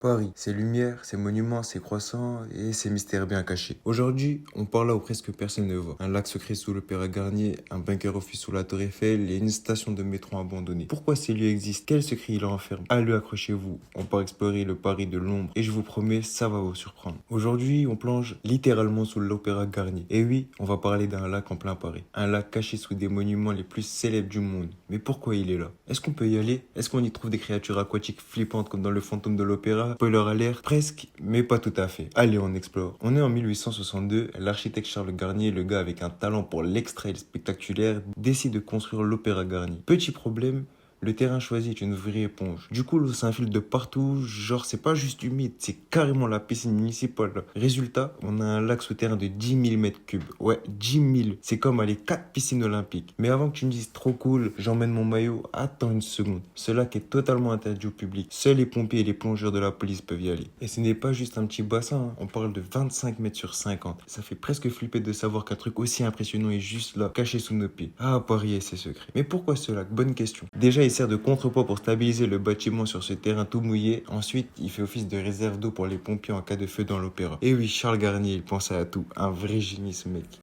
Paris, ses lumières, ses monuments, ses croissants et ses mystères bien cachés. Aujourd'hui, on parle là où presque personne ne voit. Un lac secret sous l'Opéra Garnier, un bunker office sous la Tour Eiffel et une station de métro abandonnée. Pourquoi ces lieux existent? Quel secret ils renferment? Allez, accrochez-vous, on part explorer le Paris de l'ombre et je vous promets, ça va vous surprendre. Aujourd'hui, on plonge littéralement sous l'Opéra Garnier. Et oui, on va parler d'un lac en plein Paris. Un lac caché sous des monuments les plus célèbres du monde. Mais pourquoi il est là? Est-ce qu'on peut y aller? Est-ce qu'on y trouve des créatures aquatiques flippantes comme dans le fantôme de l'opéra? Spoiler alert, presque, mais pas tout à fait. Allez, on explore. On est en 1862, l'architecte Charles Garnier, le gars avec un talent pour l'extrait spectaculaire, décide de construire l'Opéra Garnier. Petit problème, le terrain choisi est une vraie éponge. Du coup, l'eau s'infiltre de partout, genre c'est pas juste humide, c'est carrément la piscine municipale. Résultat, on a un lac souterrain de 10 000 mètres cubes. Ouais, 10 000. C'est comme aller 4 piscines olympiques. Mais avant que tu me dises trop cool, j'emmène mon maillot, attends une seconde. Ce lac est totalement interdit au public. Seuls les pompiers et les plongeurs de la police peuvent y aller. Et ce n'est pas juste un petit bassin, hein. On parle de 25 mètres sur 50. Ça fait presque flipper de savoir qu'un truc aussi impressionnant est juste là, caché sous nos pieds. Ah, Paris et ses secrets. Mais pourquoi ce lac? Bonne question. Déjà, il sert de contrepoids pour stabiliser le bâtiment sur ce terrain tout mouillé. Ensuite, il fait office de réserve d'eau pour les pompiers en cas de feu dans l'opéra. Et oui, Charles Garnier, il pensait à tout. Un vrai génie, ce mec.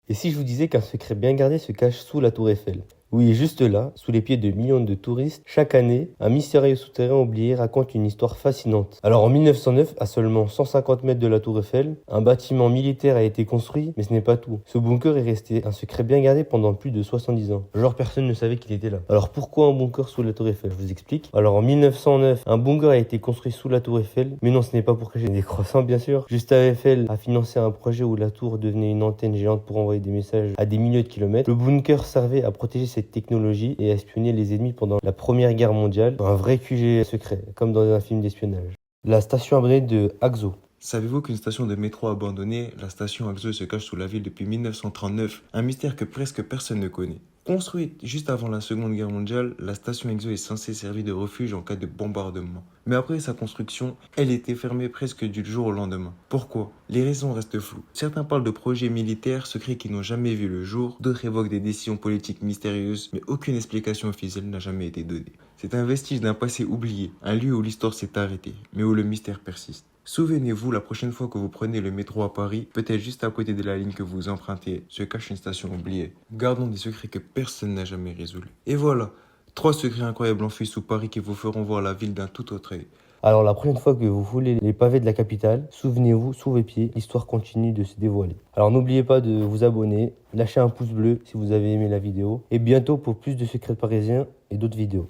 Et si je vous disais qu'un secret bien gardé se cache sous la Tour Eiffel? Oui, juste là, sous les pieds de millions de touristes, chaque année, un mystérieux souterrain oublié raconte une histoire fascinante. Alors en 1909, à seulement 150 mètres de la Tour Eiffel, un bâtiment militaire a été construit, mais ce n'est pas tout. Ce bunker est resté un secret bien gardé pendant plus de 70 ans. Genre personne ne savait qu'il était là. Alors pourquoi un bunker sous la Tour Eiffel? Je vous explique. Alors en 1909, un bunker a été construit sous la Tour Eiffel, mais non, ce n'est pas pour cacher des croissants bien sûr. Gustave Eiffel a financé un projet où la tour devenait une antenne géante pour envoyer des messages à des milliers de kilomètres. Le bunker servait à protéger cette technologie et à espionner les ennemis pendant la Première Guerre mondiale. Un vrai QG secret, comme dans un film d'espionnage. La station abandonnée de Axo. Savez-vous qu'une station de métro abandonnée, la station Axo, se cache sous la ville depuis 1939? Un mystère que presque personne ne connaît. Construite juste avant la Seconde Guerre mondiale, la station Exo est censée servir de refuge en cas de bombardement. Mais après sa construction, elle était fermée presque du jour au lendemain. Pourquoi? Les raisons restent floues. Certains parlent de projets militaires secrets qui n'ont jamais vu le jour, d'autres évoquent des décisions politiques mystérieuses, mais aucune explication officielle n'a jamais été donnée. C'est un vestige d'un passé oublié, un lieu où l'histoire s'est arrêtée, mais où le mystère persiste. Souvenez-vous, la prochaine fois que vous prenez le métro à Paris, peut-être juste à côté de la ligne que vous empruntez, se cache une station oubliée. Gardons des secrets que personne n'a jamais résolus. Et voilà, 3 secrets incroyables enfouis sous Paris qui vous feront voir la ville d'un tout autre œil. Alors la prochaine fois que vous foulez les pavés de la capitale, souvenez-vous, sous vos pieds, l'histoire continue de se dévoiler. Alors n'oubliez pas de vous abonner, lâcher un pouce bleu si vous avez aimé la vidéo, et bientôt pour plus de secrets parisiens et d'autres vidéos.